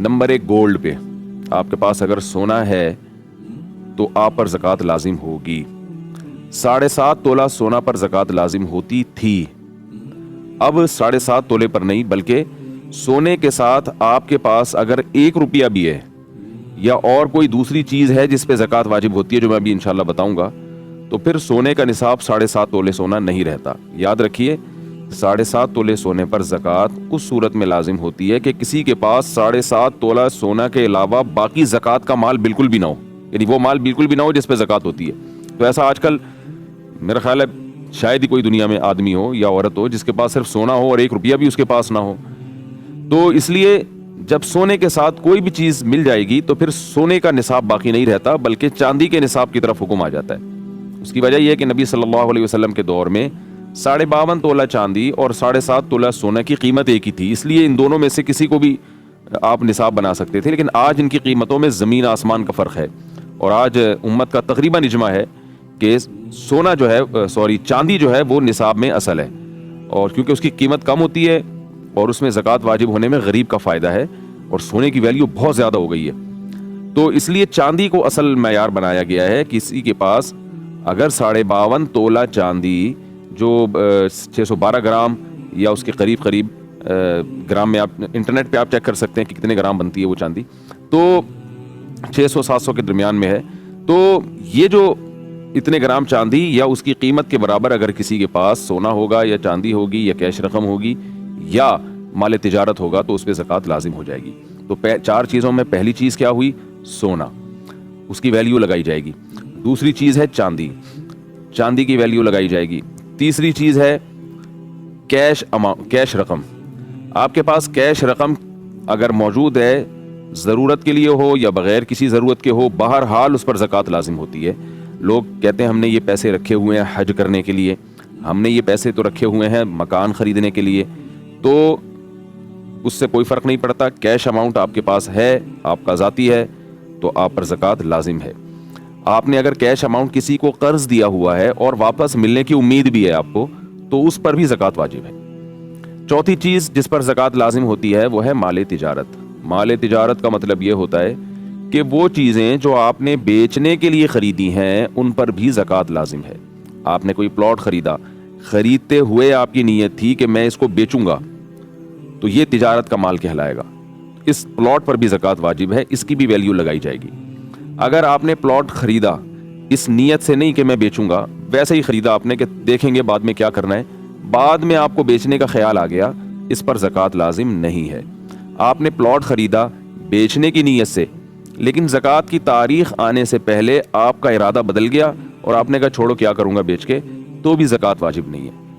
Number 1 gold پہ. آپ کے پاس اگر سونا ہے تو آپ پر زکوٰۃ لازم ہوگی. 7.5 تولہ سونا پر زکوٰۃ لازم ہوتی تھی. اب 7.5 تولے پر نہیں، بلکہ سونے کے ساتھ آپ کے پاس اگر 1 روپیہ بھی ہے یا اور کوئی دوسری چیز ہے جس پہ زکوٰۃ واجب ہوتی ہے، جو میں ابھی انشاءاللہ بتاؤں گا، تو پھر سونے کا نصاب 7.5 تولے سونا نہیں رہتا. یاد رکھیے 7.5 تولے سونے پر زکوٰۃ اس صورت میں لازم ہوتی ہے کہ کسی کے پاس 7.5 تولہ سونا کے علاوہ باقی زکوٰۃ کا مال بالکل بھی نہ ہو، یعنی وہ مال بالکل بھی نہ ہو جس پہ زکوٰۃ ہوتی ہے. تو ایسا آج کل میرا خیال ہے شاید ہی کوئی دنیا میں آدمی ہو یا عورت ہو جس کے پاس صرف سونا ہو اور 1 روپیہ بھی اس کے پاس نہ ہو. تو اس لیے جب سونے کے ساتھ کوئی بھی چیز مل جائے گی تو پھر سونے کا نصاب باقی نہیں رہتا، بلکہ چاندی کے نصاب کی طرف حکم آ جاتا ہے. اس کی وجہ یہ ہے کہ نبی صلی اللہ علیہ وسلم کے دور میں 52.5 تولہ چاندی اور 7.5 تولہ سونا کی قیمت ایک ہی تھی. اس لیے ان دونوں میں سے کسی کو بھی آپ نصاب بنا سکتے تھے، لیکن آج ان کی قیمتوں میں زمین آسمان کا فرق ہے. اور آج امت کا تقریباً اجماع ہے کہ سونا جو ہے چاندی جو ہے وہ نصاب میں اصل ہے، اور کیونکہ اس کی قیمت کم ہوتی ہے اور اس میں زکوٰۃ واجب ہونے میں غریب کا فائدہ ہے، اور سونے کی ویلیو بہت زیادہ ہو گئی ہے. تو اس لیے چاندی کو اصل معیار بنایا گیا ہے. کسی کے پاس اگر 52.5 تولہ چاندی جو 612 گرام یا اس کے قریب گرام میں، آپ انٹرنیٹ پہ آپ چیک کر سکتے ہیں کہ کتنے گرام بنتی ہے وہ چاندی، تو 600-700 کے درمیان میں ہے. تو یہ جو اتنے گرام چاندی یا اس کی قیمت کے برابر اگر کسی کے پاس سونا ہوگا یا چاندی ہوگی یا کیش رقم ہوگی یا مال تجارت ہوگا تو اس پہ زکوٰۃ لازم ہو جائے گی. تو 4 چیزوں میں پہلی چیز کیا ہوئی؟ سونا، اس کی ویلیو لگائی جائے گی. دوسری چیز ہے چاندی کی ویلیو لگائی جائے گی. تیسری چیز ہے کیش رقم. آپ کے پاس کیش رقم اگر موجود ہے، ضرورت کے لیے ہو یا بغیر کسی ضرورت کے ہو، بہرحال اس پر زکوٰۃ لازم ہوتی ہے. لوگ کہتے ہیں ہم نے یہ پیسے رکھے ہوئے ہیں حج کرنے کے لیے، ہم نے یہ پیسے تو رکھے ہوئے ہیں مکان خریدنے کے لیے، تو اس سے کوئی فرق نہیں پڑتا. کیش اماؤنٹ آپ کے پاس ہے، آپ کا ذاتی ہے، تو آپ پر زکوٰۃ لازم ہے. آپ نے اگر کیش اماؤنٹ کسی کو قرض دیا ہوا ہے اور واپس ملنے کی امید بھی ہے آپ کو، تو اس پر بھی زکوٰۃ واجب ہے. چوتھی چیز جس پر زکوٰۃ لازم ہوتی ہے وہ ہے مال تجارت. مال تجارت کا مطلب یہ ہوتا ہے کہ وہ چیزیں جو آپ نے بیچنے کے لیے خریدی ہیں ان پر بھی زکوٰۃ لازم ہے. آپ نے کوئی پلاٹ خریدا، خریدتے ہوئے آپ کی نیت تھی کہ میں اس کو بیچوں گا، تو یہ تجارت کا مال کہلائے گا. اس پلاٹ پر بھی زکوٰۃ واجب ہے، اس کی بھی ویلیو لگائی جائے گی. اگر آپ نے پلاٹ خریدا اس نیت سے نہیں کہ میں بیچوں گا، ویسے ہی خریدا آپ نے کہ دیکھیں گے بعد میں کیا کرنا ہے، بعد میں آپ کو بیچنے کا خیال آ گیا، اس پر زکوٰۃ لازم نہیں ہے. آپ نے پلاٹ خریدا بیچنے کی نیت سے، لیکن زکوٰۃ کی تاریخ آنے سے پہلے آپ کا ارادہ بدل گیا اور آپ نے کہا چھوڑو کیا کروں گا بیچ کے، تو بھی زکوٰۃ واجب نہیں ہے.